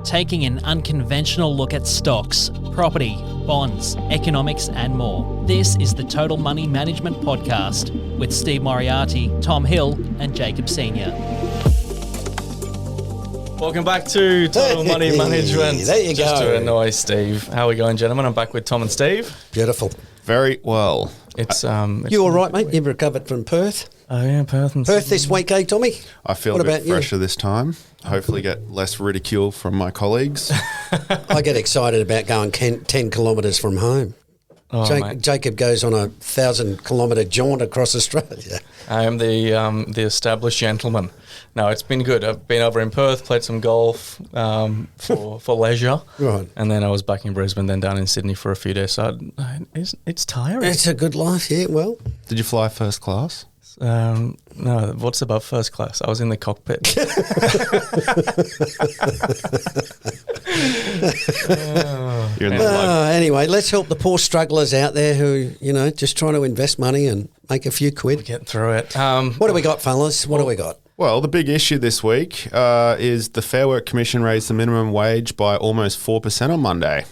taking an unconventional look at stocks, property, bonds, economics, and more. This is the Total Money Management Podcast with Steve Moriarty, Tom Hill, and Jacob Senior. Welcome back to Total Money Management. There you Just go. to annoy Steve. How are we going, gentlemen? I'm back with Tom and Steve. Beautiful. Very well. It's You all right, mate? You've recovered from Perth? Oh yeah, Perth This week, eh, Tommy? I feel What a bit about you? fresher this time. Hopefully get less ridicule from my colleagues. I get excited about going 10 kilometres from home. Oh, mate. Jacob goes on a 1,000-kilometre jaunt across Australia. I am the established gentleman. No, it's been good. I've been over in Perth, played some golf for leisure, Right. and then I was back in Brisbane, then down in Sydney for a few days. So it's tiring. It's a good life, yeah, well. Did you fly first class? No, what's above first class? I was in the cockpit. You're in the lug. Anyway, let's help the poor strugglers out there who, just trying to invest money and make a few quid. Get through it. What do we got, fellas? What do we got? Well, the big issue this week is the Fair Work Commission raised the minimum wage by almost 4% on Monday.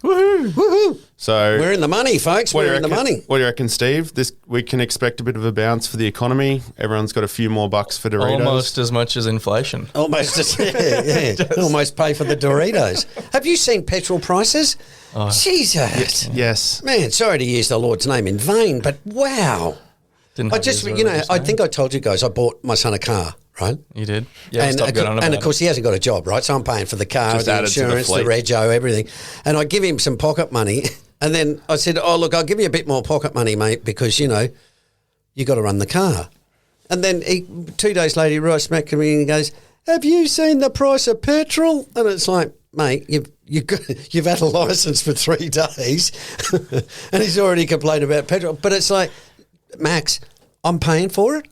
Woohoo! Woohoo! So We're in the money, folks. what do you We're in the reckon- money. What do you reckon, Steve? We can expect a bit of a bounce for the economy. Everyone's got a few more bucks for Doritos. Almost as much as inflation. Almost, yeah. Almost pay for the Doritos. Have you seen petrol prices? Jesus. Yes. Man, sorry to use the Lord's name in vain, but wow. Didn't I have just, these earlier, I think I told you guys I bought my son a car, right? You did? Yeah, and stop going on about of course, he hasn't got a job, right? So I'm paying for the car, Just the added to the insurance, the fleet. rego, everything. And I give him some pocket money. And then I said, oh, look, I'll give you a bit more pocket money, mate, because, you got to run the car. And then 2 days later, he writes back to me and he goes, have you seen the price of petrol? And it's like, mate, you've had a licence for 3 days and he's already complained about petrol. But it's like, Max, I'm paying for it.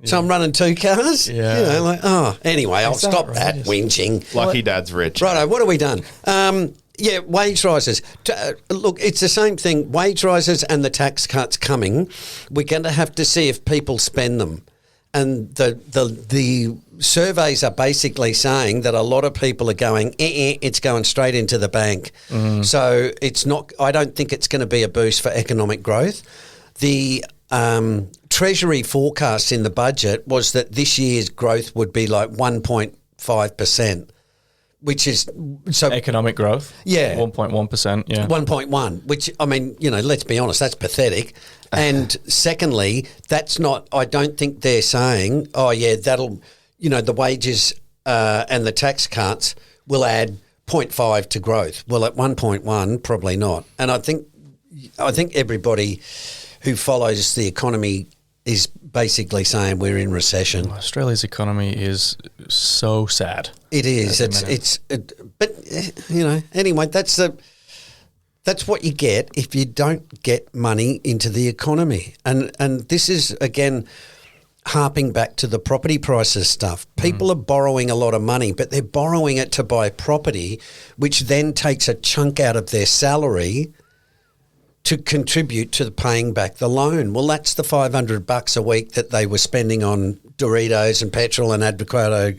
So I'm running 2 cars. Yeah. Anyway, I'll Is stop that that whinging. Lucky Dad's rich. Righto, what have we done? Wage rises. Look, it's the same thing. Wage rises and the tax cuts coming. We're going to have to see if people spend them. And the surveys are basically saying that a lot of people are going, it's going straight into the bank. So it's not. I don't think it's going to be a boost for economic growth. The Treasury forecast in the budget was that this year's growth would be like 1.5%. Which is so economic growth. Yeah. 1.1%. Yeah. 1.1, which, I mean, let's be honest, that's pathetic. And secondly, that's not, I don't think they're saying, oh, yeah, that'll, the wages and the tax cuts will add 0.5 to growth. Well, at 1.1, probably not. And I think everybody who follows the economy is basically saying we're in recession. Australia's economy is so sad. It is. Anyway, that's what you get if you don't get money into the economy. And this is, again, harping back to the property prices stuff. People are borrowing a lot of money, but they're borrowing it to buy property, which then takes a chunk out of their salary to contribute to paying back the loan. Well, that's the $500 a week that they were spending on Doritos and petrol and avocado.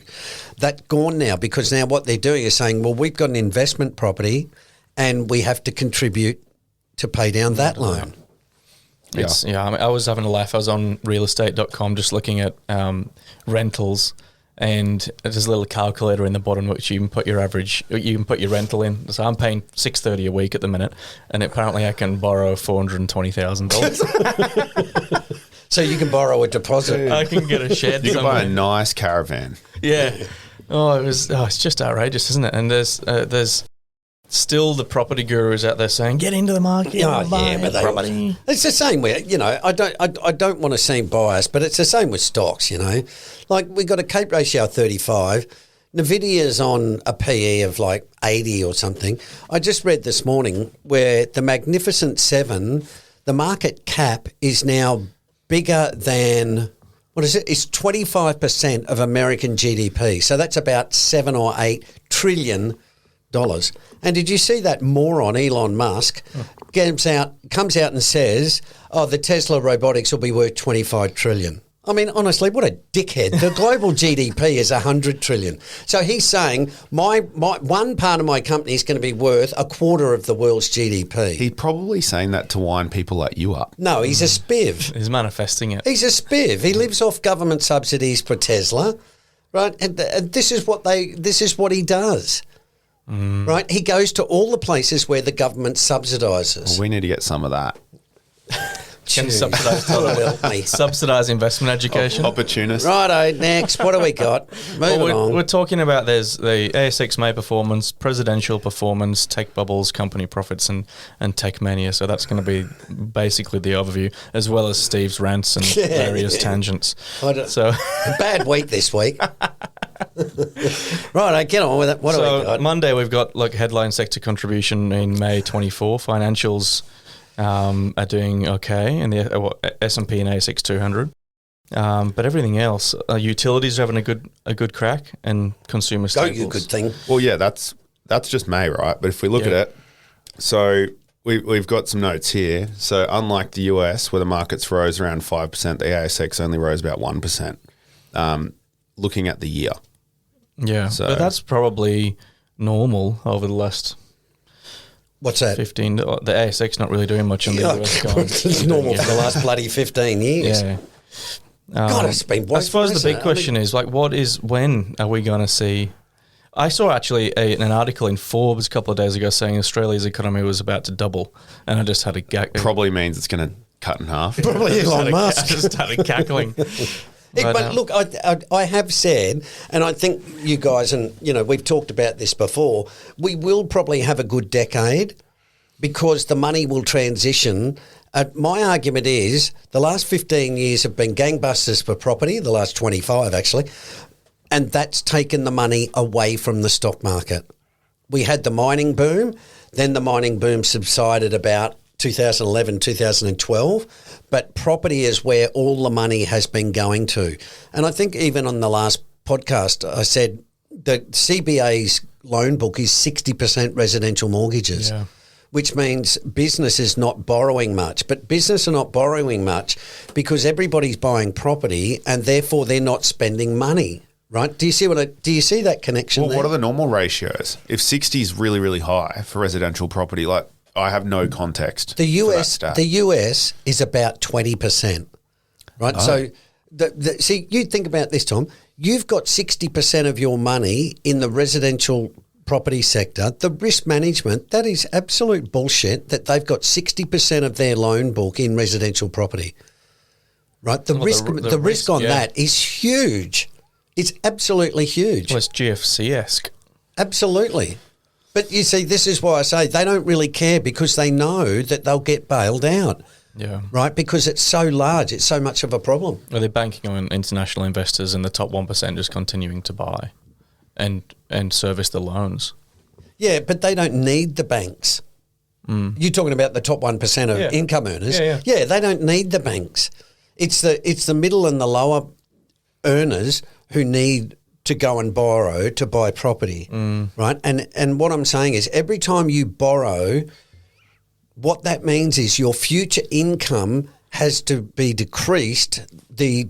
That's gone now, because now what they're doing is saying, well, we've got an investment property and we have to contribute to pay down that loan. I was having a laugh. I was on realestate.com just looking at rentals, and there's a little calculator in the bottom which you can put your rental in. So I'm paying $630 a week at the minute, and apparently I can borrow $420,000. So you can borrow a deposit. I can get a shed. You can buy a somewhere. nice caravan. Yeah. It's just outrageous, isn't it? And there's still the property gurus out there saying, get into the market. Property. It's the same way, I don't want to seem biased, but it's the same with stocks, Like we got a Cape ratio of 35. Nvidia's on a PE of like 80 or something. I just read this morning where the Magnificent Seven, the market cap is now bigger than, what is it? It's 25% of American GDP. So that's about $7 or $8 trillion. And did you see that moron Elon Musk comes out and says, oh, the Tesla robotics will be worth $25 trillion. I mean, honestly, what a dickhead. The global GDP is 100 trillion. So he's saying my one part of my company is going to be worth a quarter of the world's GDP. He's probably saying that to wind people like you up. No, he's a spiv. He's manifesting it. He's a spiv. He lives off government subsidies for Tesla, right? And this is what he does. Right? He goes to all the places where the government subsidises. Well, we need to get some of that. Can subsidise investment education. Opportunist. Righto, next. What do we got? Moving on. We're talking about there's the ASX May performance, presidential performance, tech bubbles, company profits, and tech mania. So that's going to be basically the overview, as well as Steve's rants and various tangents. So bad week this week. Right, get on with it. What do we got? Monday we've got headline sector contribution in May 24. Financials are doing okay in the S&P and ASX 200, but everything else, utilities are having a good crack, and consumer staples. Go you good thing. Well, yeah, that's just May, right? But if we look at it, so we've got some notes here. So unlike the US, where the markets rose around 5%, the ASX only rose about 1%. Looking at the year. Yeah, so, but that's probably normal over the last... What's that? 15. The ASX not really doing much on the US. It's normal for the last bloody 15 years. Yeah. God, it's been I suppose the big question is, when are we going to see... I saw actually an article in Forbes a couple of days ago saying Australia's economy was about to double, and I just had a gag. Probably means it's going to cut in half. Probably Elon Musk. I just started cackling. But look, I have said, and I think you guys, and we've talked about this before, we will probably have a good decade because the money will transition. My argument is the last 15 years have been gangbusters for property, the last 25 actually, and that's taken the money away from the stock market. We had the mining boom, then the mining boom subsided about 2011, 2012, but property is where all the money has been going to. And I think even on the last podcast, I said that CBA's loan book is 60% residential mortgages, which means business is not borrowing much. But business are not borrowing much because everybody's buying property and therefore they're not spending money. Right? Do you see that connection there? What are the normal ratios? If 60 is really, really high for residential property, I have no context. The US is about 20%, right? Oh. So, see, you think about this, Tom. You've got 60% of your money in the residential property sector. The risk management, that is absolute bullshit that they've got 60% of their loan book in residential property, right? The risk on that is huge. It's absolutely huge. Well, it's GFC-esque. Absolutely. But you see, this is why I say they don't really care because they know that they'll get bailed out. Yeah. Right? Because it's so large. It's so much of a problem. Well, they're banking on international investors and the top 1% just continuing to buy and service the loans. Yeah, but they don't need the banks. You're talking about the top 1% of income earners. Yeah, they don't need the banks. It's the middle and the lower earners who need to go and borrow to buy property, right? And what I'm saying is every time you borrow, what that means is your future income has to be decreased, the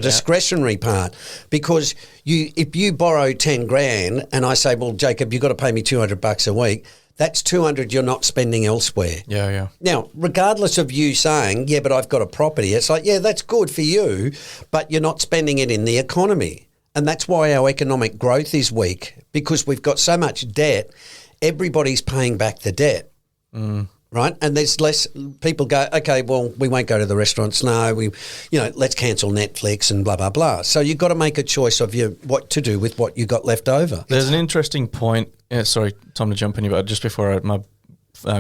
discretionary part, because if you borrow 10 grand and I say, well, Jacob, you've got to pay me $200 a week, that's 200 you're not spending elsewhere. Yeah. Now, regardless of you saying, yeah, but I've got a property, it's like, yeah, that's good for you, but you're not spending it in the economy. And that's why our economic growth is weak, because we've got so much debt, everybody's paying back the debt, right? And there's less people go, okay, well, we won't go to the restaurants. No, let's cancel Netflix and blah, blah, blah. So you've got to make a choice of what to do with what you got left over. There's an interesting point. Sorry, Tom, to jump in here, but just before my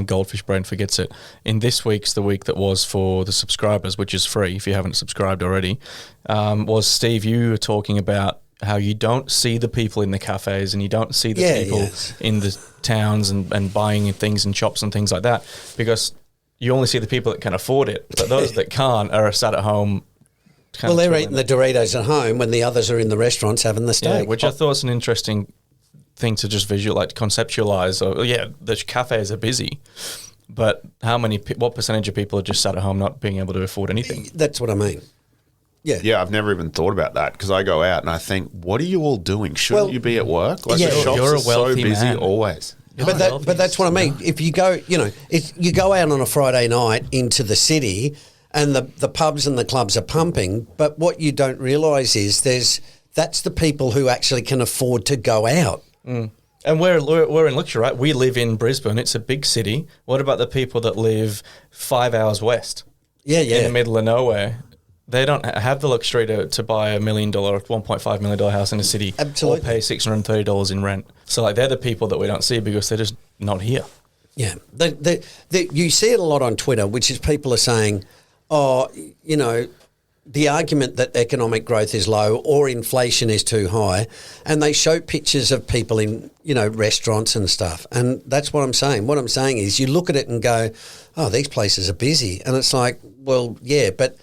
goldfish brain forgets it, in this week's The Week That Was for the subscribers, which is free if you haven't subscribed already, was Steve, you were talking about how you don't see the people in the cafes and you don't see the people in the towns and buying things in shops and things like that, because you only see the people that can afford it, but those that can't are sat at home. Well, they're eating the Doritos at home when the others are in the restaurants having the steak. Yeah, which I thought was an interesting thing to just conceptualize. The cafes are busy, But what percentage of people are just sat at home not being able to afford anything? That's what I mean. Yeah. Yeah, I've never even thought about that because I go out and I think, what are you all doing? Shouldn't you be at work? Like the shops you're a are so wealthy busy man. always. But that's what I mean. If you go, you go out on a Friday night into the city and the pubs and the clubs are pumping, but what you don't realise is that's the people who actually can afford to go out. Mm. And we're in luxury, right? We live in Brisbane. It's a big city. What about the people that live 5 hours west? Yeah. In the middle of nowhere. They don't have the luxury to buy $1 million, $1.5 million house in a city. Absolutely. Or pay $630 in rent. So like they're the people that we don't see because they're just not here. Yeah. You see it a lot on Twitter, which is people are saying, the argument that economic growth is low or inflation is too high, and they show pictures of people in, restaurants and stuff. And that's what I'm saying. What I'm saying is you look at it and go, oh, these places are busy. And it's like, well, yeah, but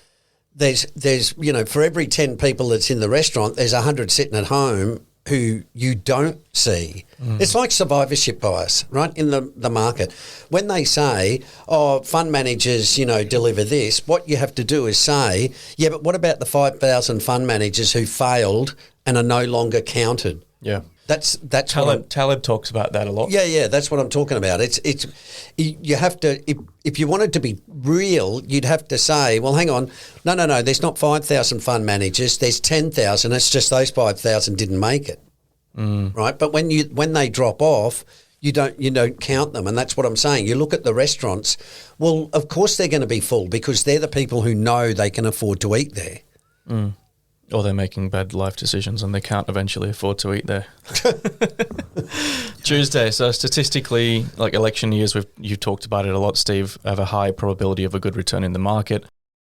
there's for every 10 people that's in the restaurant, there's 100 sitting at home who you don't see. It's like survivorship bias, right, in the market. When they say, fund managers, deliver this, what you have to do is say, yeah, but what about the 5,000 fund managers who failed and are no longer counted? Yeah. That's Taleb talks about that a lot. Yeah, that's what I'm talking about. It's you have to if you wanted to be real, you'd have to say, well, hang on, no, there's not 5,000 fund managers, there's 10,000. It's just those 5,000 didn't make it, right? But when they drop off, you don't count them, and that's what I'm saying. You look at the restaurants. Well, of course they're going to be full because they're the people who know they can afford to eat there. Or they're making bad life decisions and they can't eventually afford to eat there. Tuesday. So statistically, like election years, you've talked about it a lot, Steve, have a high probability of a good return in the market.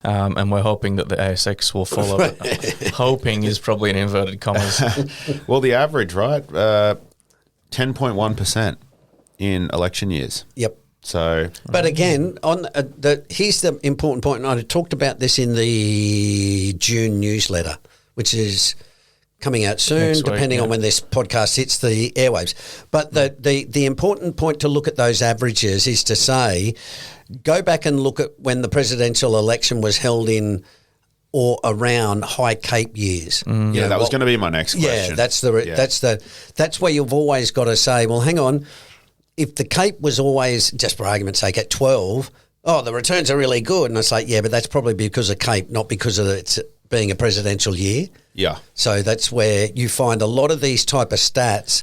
And we're hoping that the ASX will follow. Hoping is probably in inverted commas. Well, the average, right? 10.1% in election years. Yep. So, but again, here's the important point, and I talked about this in the June newsletter, which is coming out soon, depending on when this podcast hits the airwaves. But the important point to look at those averages is to say, go back and look at when the presidential election was held in or around high Cape years. That was going to be my next question. Yeah, that's where you've always got to say, well, hang on. If the Cape was always, just for argument's sake, at 12, the returns are really good. And it's like, yeah, but that's probably because of Cape, not because of it being a presidential year. Yeah. So that's where you find a lot of these type of stats.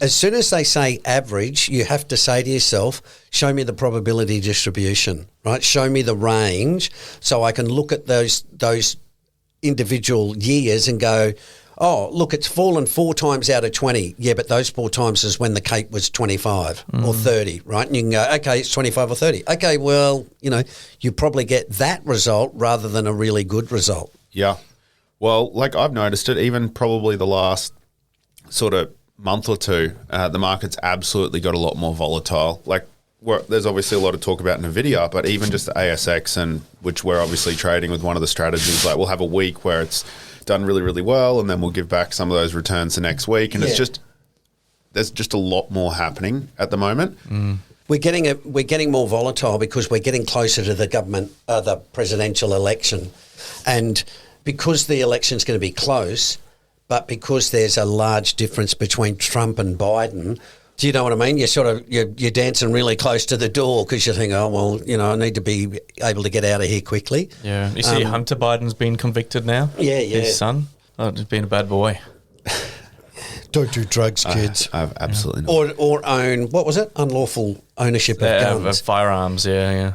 As soon as they say average, you have to say to yourself, show me the probability distribution, right? Show me the range so I can look at those individual years and go, oh, look, it's fallen 4 times out of 20. Yeah, but those 4 times is when the Cape was 25 or 30, right? And you can go, okay, it's 25 or 30. Okay, well, you probably get that result rather than a really good result. Yeah. Well, like I've noticed it, even probably the last sort of month or two, the market's absolutely got a lot more volatile. Like there's obviously a lot of talk about NVIDIA, but even just the ASX, and which we're obviously trading with one of the strategies, like we'll have a week where it's done really, really well, and then we'll give back some of those returns the next week. And there's just a lot more happening at the moment. We're getting more volatile because we're getting closer to the presidential election, and because the election's going to be close, but because there's a large difference between Trump and Biden. Do you know what I mean? You're dancing really close to the door because you think, oh, well, I need to be able to get out of here quickly. Yeah. You see Hunter Biden's been convicted now? Yeah. His son? Oh, he's been a bad boy. Don't do drugs, kids. I've absolutely not. Or own, what was it? Unlawful ownership of guns. Of firearms, yeah.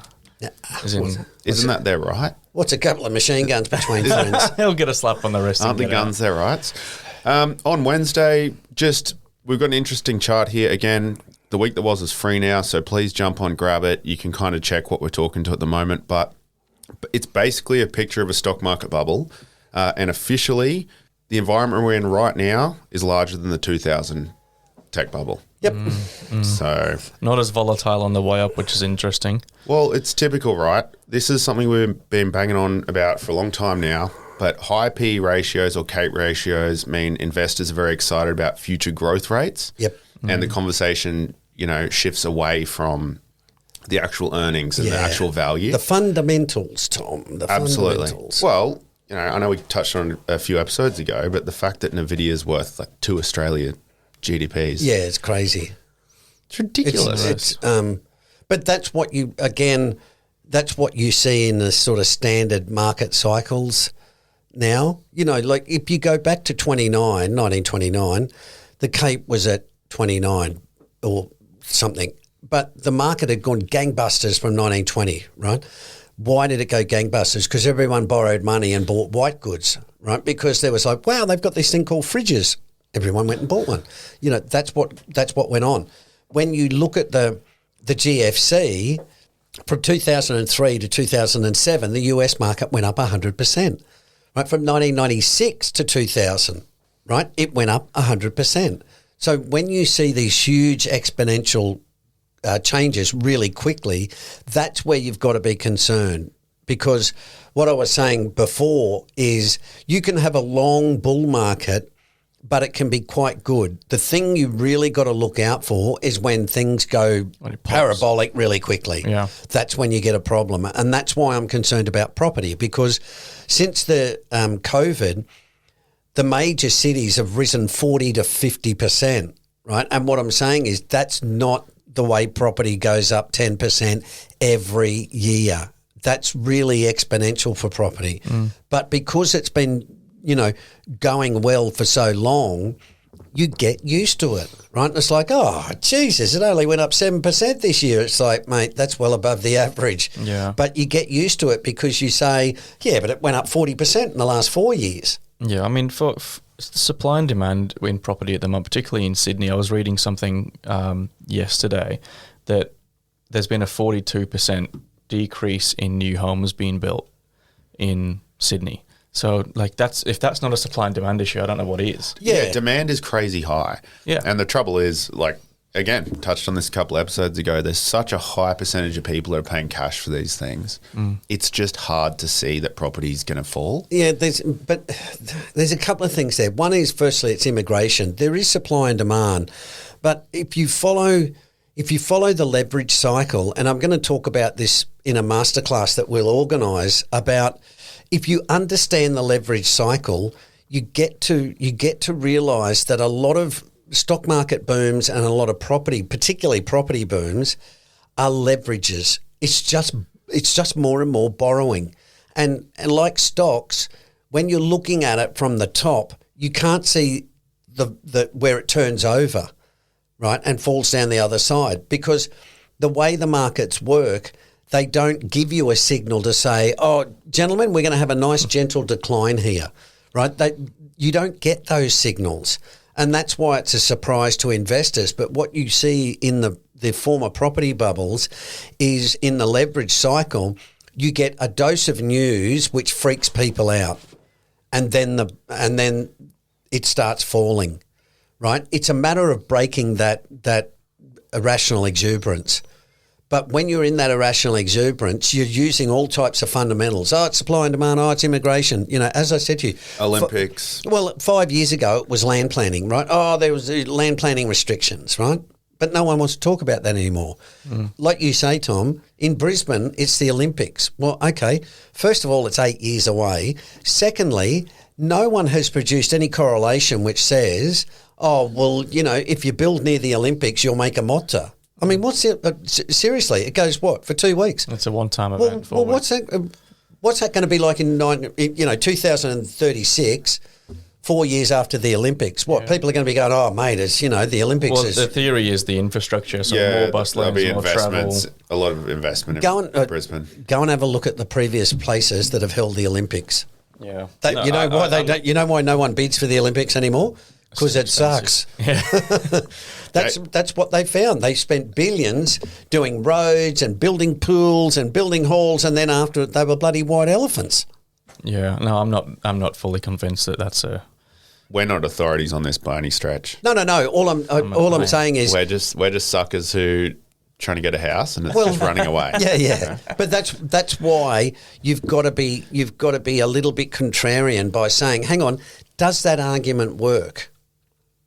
Isn't that their right? What's a couple of machine guns between friends? He'll get a slap on the wrist. Aren't the guns their rights? On Wednesday, we've got an interesting chart here. Again, the week that was is free now, so please jump on, grab it. You can kind of check what we're talking to at the moment, but it's basically a picture of a stock market bubble. And officially, the environment we're in right now is larger than the 2000 tech bubble. Yep. So not as volatile on the way up, which is interesting. Well, it's typical, right? This is something we've been banging on about for a long time now. But high P ratios or Cape ratios mean investors are very excited about future growth rates. Yep. And the conversation, shifts away from the actual earnings and the actual value. The fundamentals, Tom. Absolutely. Fundamentals. Well, I know we touched on it a few episodes ago, but the fact that Nvidia is worth like 2 Australia GDPs. Yeah, it's crazy. It's ridiculous. But that's what you see in the sort of standard market cycles now. Like if you go back to 1929, the Cape was at 29 or something. But the market had gone gangbusters from 1920, right? Why did it go gangbusters? Because everyone borrowed money and bought white goods, right? Because there was like, wow, they've got this thing called fridges. Everyone went and bought one. That's what went on. When you look at the GFC, from 2003 to 2007, the US market went up 100%. Right, from 1996 to 2000, right, it went up 100%. So when you see these huge exponential changes really quickly, that's where you've got to be concerned, because what I was saying before is you can have a long bull market, but it can be quite good. The thing you really got to look out for is when things go parabolic really quickly. Yeah. That's when you get a problem. And that's why I'm concerned about property, because since the COVID, the major cities have risen 40 to 50%, right? And what I'm saying is that's not the way property goes up 10% every year. That's really exponential for property. But because it's been, going well for so long, you get used to it, right? It's like, oh, Jesus, it only went up 7% this year. It's like, mate, that's well above the average. Yeah. But you get used to it because you say, yeah, but it went up 40% in the last 4 years. Yeah, I mean, for supply and demand in property at the moment, particularly in Sydney, I was reading something yesterday that there's been a 42% decrease in new homes being built in Sydney. So, like, if that's not a supply and demand issue, I don't know what is. Yeah, demand is crazy high. Yeah. And the trouble is, like, again, touched on this a couple of episodes ago, there's such a high percentage of people who are paying cash for these things. It's just hard to see that property is going to fall. Yeah, there's a couple of things there. One is, firstly, it's immigration. There is supply and demand. But if you follow the leverage cycle, and I'm going to talk about this in a masterclass that we'll organise about, if you understand the leverage cycle, you get to realise that a lot of stock market booms and a lot of property, particularly property booms, are leverages. It's just more and more borrowing. And like stocks, when you're looking at it from the top, you can't see the where it turns over, right, and falls down the other side, because the way the markets work, they don't give you a signal to say, oh, gentlemen, we're going to have a nice gentle decline here, right? You don't get those signals. And that's why it's a surprise to investors. But what you see in the former property bubbles is in the leverage cycle, you get a dose of news which freaks people out. And then it starts falling, right? It's a matter of breaking that irrational exuberance. But when you're in that irrational exuberance, you're using all types of fundamentals. Oh, it's supply and demand. Oh, it's immigration. As I said to you. Olympics. 5 years ago, it was land planning, right? Oh, there was land planning restrictions, right? But no one wants to talk about that anymore. Like you say, Tom, in Brisbane, it's the Olympics. Well, okay, first of all, it's 8 years away. Secondly, no one has produced any correlation which says, oh, well, if you build near the Olympics, you'll make a motta. I mean, seriously, it goes for 2 weeks? It's a one-time event. Well, what's that going to be like in 2036, 4 years after the Olympics? People are going to be going, oh, mate, it's, the Olympics Well, is... the theory is the infrastructure, so more bus lanes, more travel. A lot of investment in Brisbane. Go and have a look at the previous places that have held the Olympics. Yeah. You know why no one bids for the Olympics anymore? Because it sucks. Yeah. That's what they found. They spent billions doing roads and building pools and building halls, and then after it, they were bloody white elephants. Yeah. No, I'm not fully convinced that that's a. We're not authorities on this by any stretch. No. All I'm saying is we're just suckers who trying to get a house and it's just running away. Yeah. But that's why you've got to be a little bit contrarian by saying, hang on, does that argument work?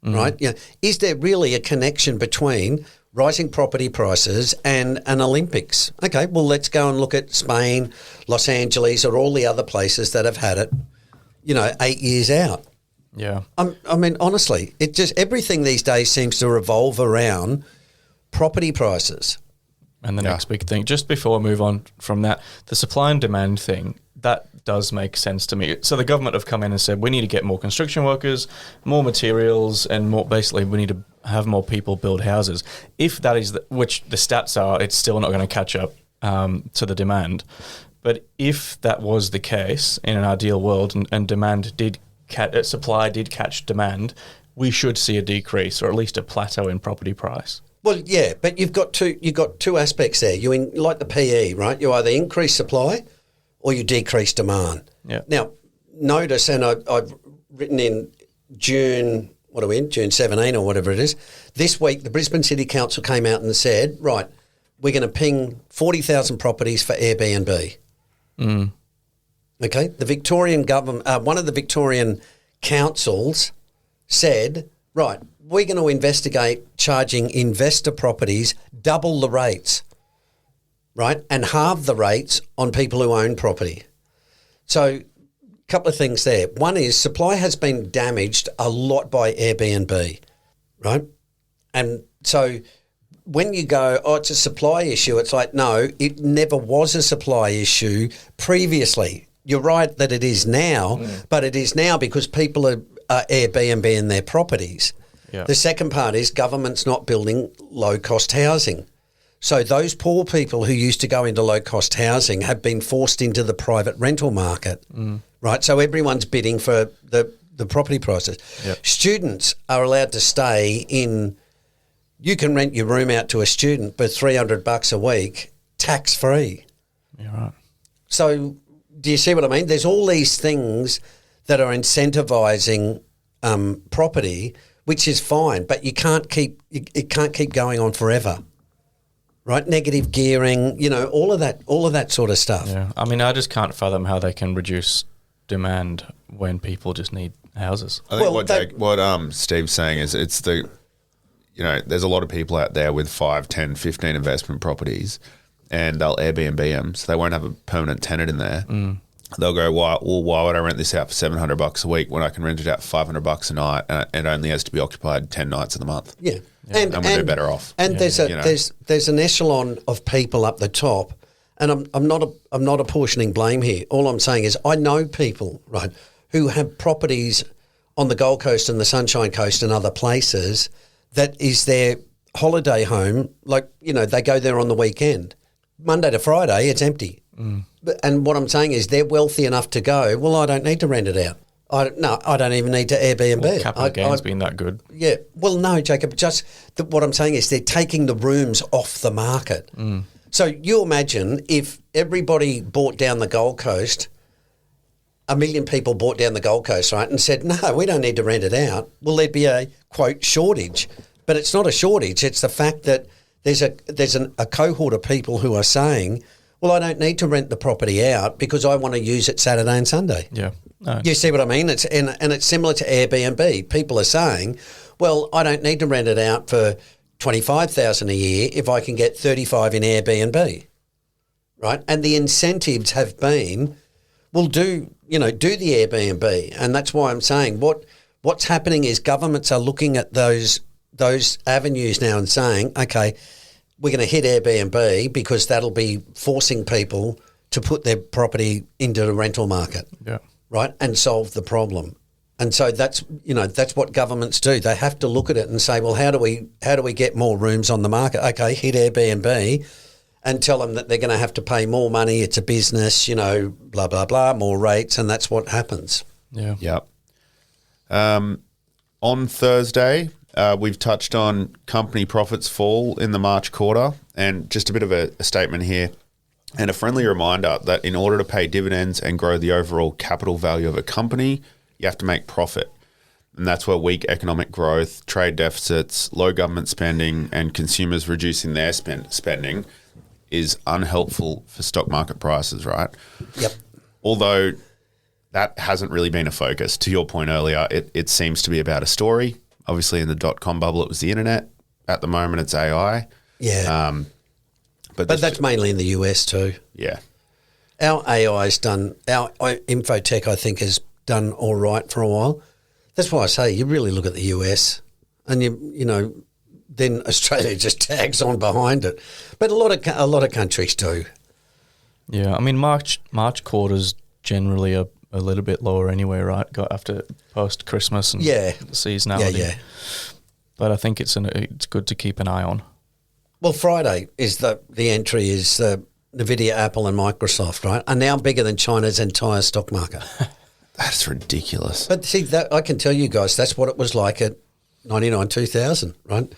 Right? Is there really a connection between rising property prices and an Olympics. Okay, well, let's go and look at Spain, Los Angeles, or all the other places that have had it, 8 years out. Yeah. I mean, honestly, it just everything these days seems to revolve around property prices. And the next big thing, just before I move on from that, the supply and demand thing, that does make sense to me. So the government have come in and said, we need to get more construction workers, more materials, and more. Basically, we need to have more people build houses. If that is, which the stats are, it's still not going to catch up to the demand. But if that was the case in an ideal world and supply did catch demand, we should see a decrease or at least a plateau in property price. Well, yeah, but you've got two aspects there. Like the PE, right? You either increase supply or you decrease demand. Yeah. Now, notice, and I've written in June, what are we in? June 17 or whatever it is. This week, the Brisbane City Council came out and said, right, we're going to ping 40,000 properties for Airbnb. Mm. Okay, the Victorian government, one of the Victorian councils said, right, we're going to investigate charging investor properties double the rates, right, and halve the rates on people who own property. So a couple of things there. One is supply has been damaged a lot by Airbnb, right? And so when you go, oh, it's a supply issue, it's like, no, it never was a supply issue previously. You're right that it is now, but it is now because people are Airbnb in their properties. Yeah. The second part is government's not building low-cost housing. So those poor people who used to go into low-cost housing have been forced into the private rental market, right? So everyone's bidding for the property prices. Yep. Students are allowed to stay in. You can rent your room out to a student for $300 a week, tax-free. You're right. So do you see what I mean? There's all these things that are incentivising property, which is fine, but it can't keep going on forever, right? Negative gearing, all of that sort of stuff. Yeah, I mean, I just can't fathom how they can reduce demand when people just need houses. I think what Steve's saying is it's the, there's a lot of people out there with 5, 10, 15 investment properties, and they'll Airbnb them, so they won't have a permanent tenant in there. They'll go, why would I rent this out for $700 a week when I can rent it out for $500 a night, and it only has to be occupied 10 nights of the month? Yeah. And we're better off. And there's an echelon of people up the top, and I'm not apportioning blame here. All I'm saying is I know people, right, who have properties on the Gold Coast and the Sunshine Coast and other places that is their holiday home. Like, they go there on the weekend. Monday to Friday, it's empty. And what I'm saying is they're wealthy enough to go, well, I don't need to rent it out. I don't even need to Airbnb. Well, capital gains been that good. Yeah. Well, no, Jacob, what I'm saying is they're taking the rooms off the market. So you imagine if everybody bought down the Gold Coast, 1 million people bought down the Gold Coast, right, and said, no, we don't need to rent it out. Well, there'd be a, quote, shortage. But it's not a shortage. It's the fact that there's a cohort of people who are saying, well, I don't need to rent the property out because I want to use it Saturday and Sunday. Yeah. No. You see what I mean? And it's similar to Airbnb. People are saying, well, I don't need to rent it out for $25,000 a year if I can get $35,000 in Airbnb, right? And the incentives have been, well, do the Airbnb, and that's why I'm saying what's happening is governments are looking at those avenues now and saying, okay, we're going to hit Airbnb because that'll be forcing people to put their property into the rental market, right, and solve the problem. And so that's what governments do. They have to look at it and say, well, how do we get more rooms on the market? Okay, hit Airbnb and tell them that they're going to have to pay more money. It's a business, blah, blah, blah, more rates, and that's what happens. Yeah. Yep. On Thursday, we've touched on company profits fall in the March quarter, and just a bit of a statement here and a friendly reminder that in order to pay dividends and grow the overall capital value of a company, you have to make profit. And that's where weak economic growth, trade deficits, low government spending, and consumers reducing their spending is unhelpful for stock market prices, right? Yep. Although that hasn't really been a focus. To your point earlier, it seems to be about a story. Obviously, in the dot-com bubble, it was the internet. at the moment it's AI. Yeah. But That's mainly in the US too. Yeah. Our AI's done, our infotech, I think, has done all right for a while. That's why I say you really look at the US and you know, then Australia just tags on behind it. But a lot of countries do. Yeah, I mean March quarter's generally a little bit lower anyway, right? Got after post Christmas and seasonality. Yeah. But I think it's good to keep an eye on. Well, Friday is the entry is NVIDIA, Apple, and Microsoft, right? Are now bigger than China's entire stock market. That's ridiculous. But see, I can tell you guys, that's what it was like at 99, 2000, right?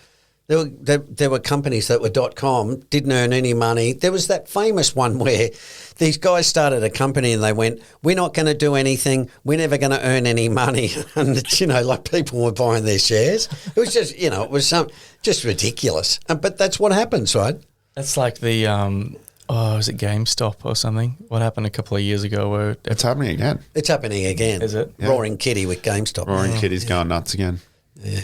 There were companies that were .com, didn't earn any money. There was that famous one where these guys started a company and they went, we're not going to do anything. We're never going to earn any money. And, you know, like people were buying their shares. It was just, you know, it was just ridiculous. But that's what happens, right? That's like the, was it GameStop or something? What happened a couple of years ago where... It's happening again. It's happening again. Is it? Yeah. Roaring Kitty with GameStop. Roaring Kitty's going nuts again. Yeah.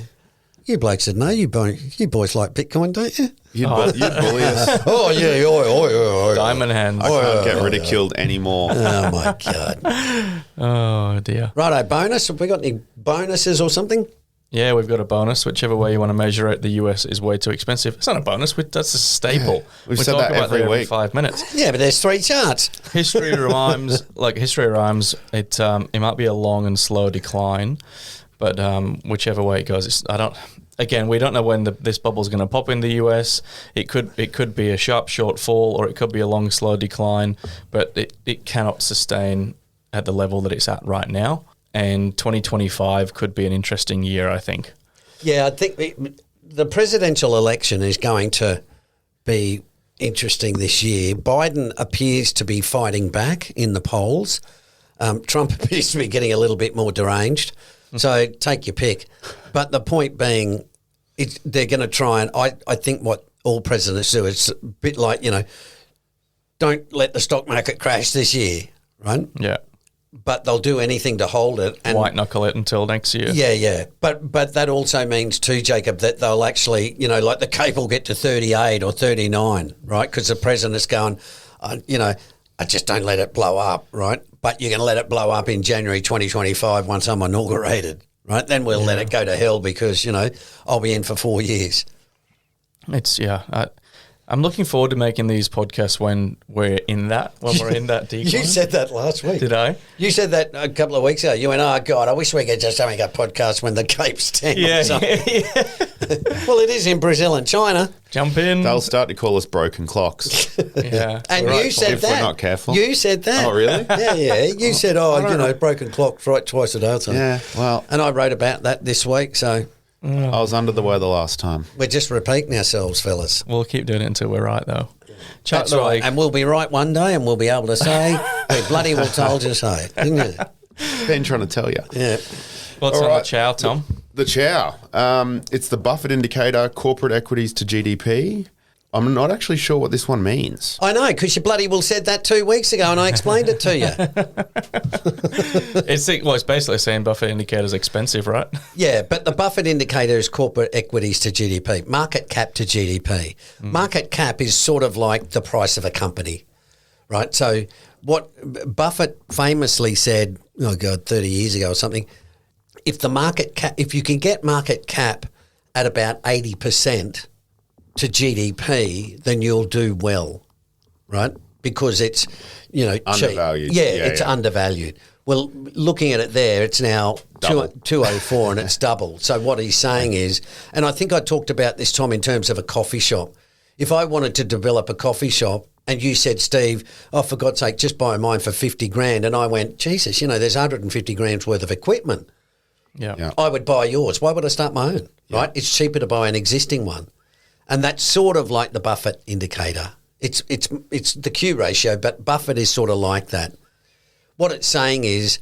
You blokes said no. You boys like Bitcoin, don't you? You'd bully us. Oh, yeah. Diamond hands. I can't get ridiculed anymore. Oh, my God. Oh, dear. Righto, bonus. Have we got any bonuses or something? Yeah, we've got a bonus. Whichever way you want to measure it, the US is way too expensive. It's not a bonus. That's a staple. Yeah. We've we said talk that about every that week. 5 minutes. Yeah, but there's 3 charts. History rhymes. It might be a long and slow decline, but whichever way it goes, we don't know when this bubble's going to pop in the US. It could be a sharp shortfall, or it could be a long slow decline, but it cannot sustain at the level that it's at right now. And 2025 could be an interesting year, I think. Yeah, I think the presidential election is going to be interesting this year. Biden appears to be fighting back in the polls. Trump appears to be getting a little bit more deranged. So take your pick. But the point being, they're going to try and I think what all presidents do is a bit like, you know, don't let the stock market crash this year, right? Yeah. But they'll do anything to hold it. And white knuckle it until next year. Yeah. But that also means too, Jacob, that they'll actually, you know, like the CAPE will get to 38 or 39, right? Because the president's going, you know, I just don't let it blow up, right? But you're going to let it blow up in January 2025 once I'm inaugurated, right? Then we'll let it go to hell because, you know, I'll be in for 4 years. I'm looking forward to making these podcasts when we're in that decline. You said that last week. Did I? You said that a couple of weeks ago. You went, oh, God, I wish we could just make a podcast when the Cape's 10 or something. Well, it is in Brazil and China. Jump in. They'll start to call us broken clocks. Yeah. And you said if that. we're not careful. You said that. Oh, really? Yeah. You said, broken clock right twice a day or something. Yeah, well. And I wrote about that this week, so... I was under the weather last time. We're just repeating ourselves, fellas. We'll keep doing it until we're right, though. That's right. And we'll be right one day and we'll be able to say, we bloody well told you so. Didn't you? Been trying to tell you. Yeah. What's on the chow, Tom? The chow. It's the Buffett indicator, corporate equities to GDP. I'm not actually sure what this one means. I know, because you bloody well said that 2 weeks ago and I explained it to you. It's basically saying Buffett indicator is expensive, right? Yeah, but the Buffett indicator is corporate equities to GDP, market cap to GDP. Market cap is sort of like the price of a company, right? So what Buffett famously said, 30 years ago or something, if you can get market cap at about 80% to GDP, then you'll do well, right? Because it's, undervalued. Cheap. It's undervalued. Well, looking at it there, it's now 204 and it's double. So what he's saying is, and I think I talked about this, Tom, in terms of a coffee shop. If I wanted to develop a coffee shop and you said, Steve, for God's sake, just buy mine for 50 grand. And I went, Jesus, there's 150 grams worth of equipment. Yeah. I would buy yours. Why would I start my own, right? It's cheaper to buy an existing one. And that's sort of like the Buffett indicator. It's the Q ratio, but Buffett is sort of like that. What it's saying is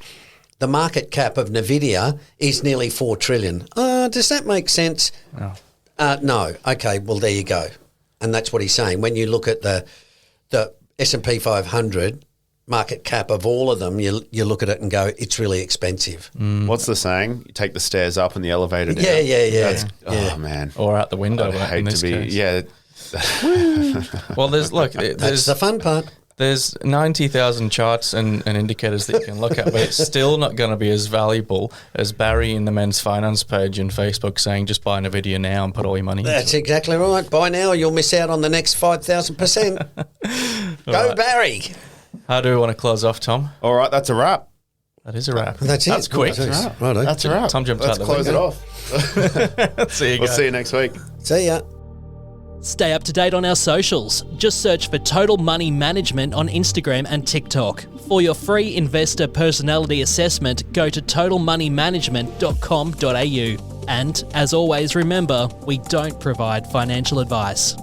the market cap of NVIDIA is nearly $4 trillion. Does that make sense? No. No. Okay, well, there you go. And that's what he's saying. When you look at the S&P 500, market cap of all of them, you look at it and go, it's really expensive. What's the saying? You take the stairs up and the elevator down. Yeah. Oh, man. Or out the window. I'd hate in this to be, case. yeah. Well, That's the fun part. There's 90,000 charts and indicators that you can look at, but it's still not going to be as valuable as Barry in the Men's Finance page in Facebook saying, just buy NVIDIA now and put all your money into That's it. exactly right. Buy now, you'll miss out on the next 5,000%. Go, right. Barry. How do we want to close off, Tom? All right, that's a wrap. That is a wrap. That's it. That's quick. That's it. Righto. That's a wrap. Tom jumped Let's out the close it window. off. See you We'll guys. see you next week. See ya. Stay up to date on our socials. Just search for Total Money Management on Instagram and TikTok. For your free investor personality assessment, go to totalmoneymanagement.com.au. And as always, remember, we don't provide financial advice.